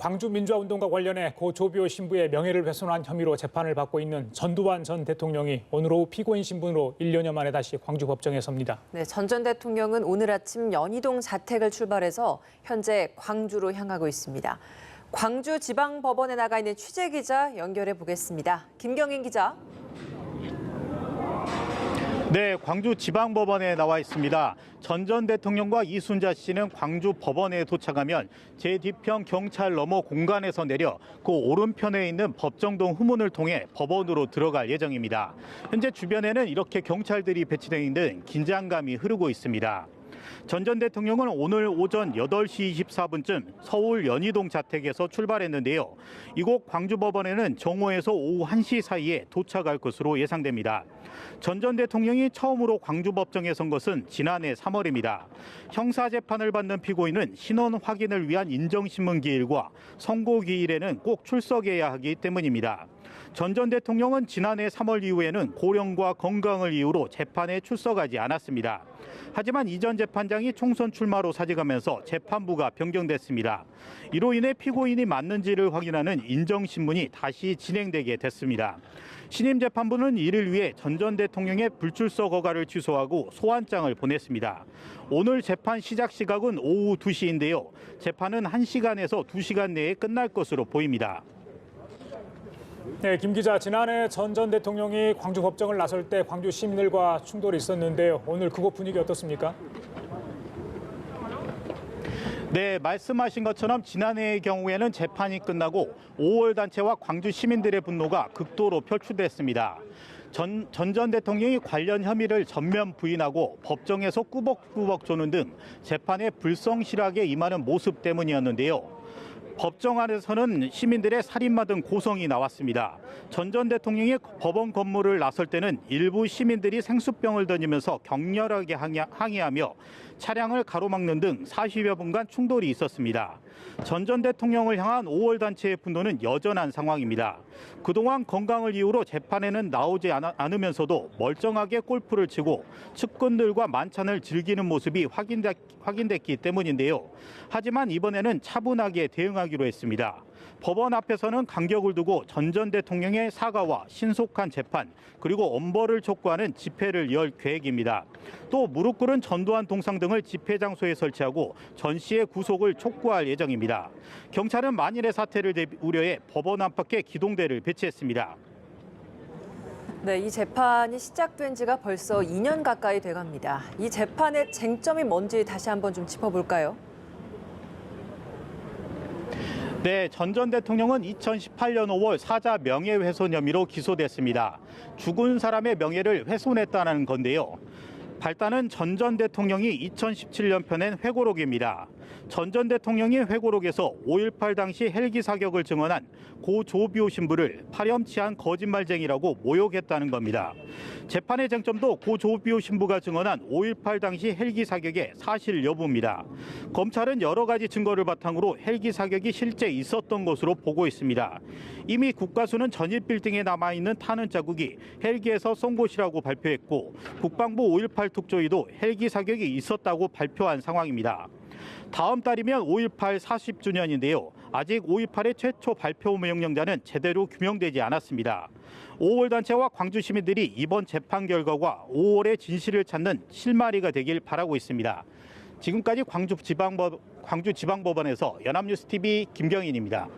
광주민주화운동과 관련해 고 조비오 신부의 명예를 훼손한 혐의로 재판을 받고 있는 전두환 전 대통령이 오늘 오후 피고인 신분으로 1년여 만에 다시 광주법정에 섭니다. 네, 전 전 대통령은 오늘 아침 연희동 자택을 출발해서 현재 광주로 향하고 있습니다. 광주지방법원에 나가 있는 취재기자 연결해 보겠습니다. 김경인 기자. 네, 광주지방법원에 나와 있습니다. 전 대통령과 이순자 씨는 광주 법원에 도착하면 제 뒤편 경찰 너머 공간에서 내려 그 오른편에 있는 법정동 후문을 통해 법원으로 들어갈 예정입니다. 현재 주변에는 이렇게 경찰들이 배치되어 있는 긴장감이 흐르고 있습니다. 전 대통령은 오늘 오전 8시 24분쯤 서울 연희동 자택에서 출발했는데요. 이곳 광주법원에는 정오에서 오후 1시 사이에 도착할 것으로 예상됩니다. 전 대통령이 처음으로 광주법정에 선 것은 지난해 3월입니다. 형사재판을 받는 피고인은 신원 확인을 위한 인정신문 기일과 선고 기일에는 꼭 출석해야 하기 때문입니다. 전 대통령은 지난해 3월 이후에는 고령과 건강을 이유로 재판에 출석하지 않았습니다. 하지만 이전 재판장이 총선 출마로 사직하면서 재판부가 변경됐습니다. 이로 인해 피고인이 맞는지를 확인하는 인정신문이 다시 진행되게 됐습니다. 신임 재판부는 이를 위해 전 대통령의 불출석 허가를 취소하고 소환장을 보냈습니다. 오늘 재판 시작 시각은 오후 2시인데요. 재판은 1시간에서 2시간 내에 끝날 것으로 보입니다. 네, 김 기자, 지난해 전 대통령이 광주 법정을 나설 때 광주 시민들과 충돌이 있었는데요. 오늘 그곳 분위기 어떻습니까? 네, 말씀하신 것처럼 지난해의 경우에는 재판이 끝나고 5월 단체와 광주 시민들의 분노가 극도로 표출됐습니다. 전 대통령이 관련 혐의를 전면 부인하고 법정에서 꾸벅꾸벅 조는 등 재판에 불성실하게 임하는 모습 때문이었는데요. 법정 안에서는 시민들의 살인마 등 고성이 나왔습니다. 전 대통령이 법원 건물을 나설 때는 일부 시민들이 생수병을 던지면서 격렬하게 항의하며 차량을 가로막는 등 40여 분간 충돌이 있었습니다. 전 대통령을 향한 5월 단체의 분노는 여전한 상황입니다. 그동안 건강을 이유로 재판에는 나오지 않으면서도 멀쩡하게 골프를 치고 측근들과 만찬을 즐기는 모습이 확인됐기 때문인데요. 하지만 이번에는 차분하게 대응하기로 했습니다. 법원 앞에서는 간격을 두고 전 대통령의 사과와 신속한 재판, 그리고 엄벌을 촉구하는 집회를 열 계획입니다. 또 무릎 꿇은 전두환 동상 등을 집회 장소에 설치하고 전 씨의 구속을 촉구할 예정입니다. 경찰은 만일의 사태를 우려해 법원 안팎에 기동대를 배치했습니다. 네, 이 재판이 시작된 지가 벌써 2년 가까이 돼갑니다. 이 재판의 쟁점이 뭔지 다시 한번 좀 짚어볼까요? 네, 전 대통령은 2018년 5월 사자 명예훼손 혐의로 기소됐습니다. 죽은 사람의 명예를 훼손했다는 건데요. 발단은 전 대통령이 2017년 펴낸 회고록입니다. 전 대통령이 회고록에서 5.18 당시 헬기 사격을 증언한 고 조비오 신부를 파렴치한 거짓말쟁이라고 모욕했다는 겁니다. 재판의 쟁점도 고 조비오 신부가 증언한 5.18 당시 헬기 사격의 사실 여부입니다. 검찰은 여러 가지 증거를 바탕으로 헬기 사격이 실제 있었던 것으로 보고 있습니다. 이미 국가수는 전일 빌딩에 남아있는 타는 자국이 헬기에서 쏜 곳이라고 발표했고 국방부 5.18 특조위도 헬기 사격이 있었다고 발표한 상황입니다. 다음 달이면 5.18 40주년인데요. 아직 5.18의 최초 발표 명령자는 제대로 규명되지 않았습니다. 5월 단체와 광주 시민들이 이번 재판 결과와 5월의 진실을 찾는 실마리가 되길 바라고 있습니다. 지금까지 광주지방법원에서 연합뉴스TV 김경인입니다.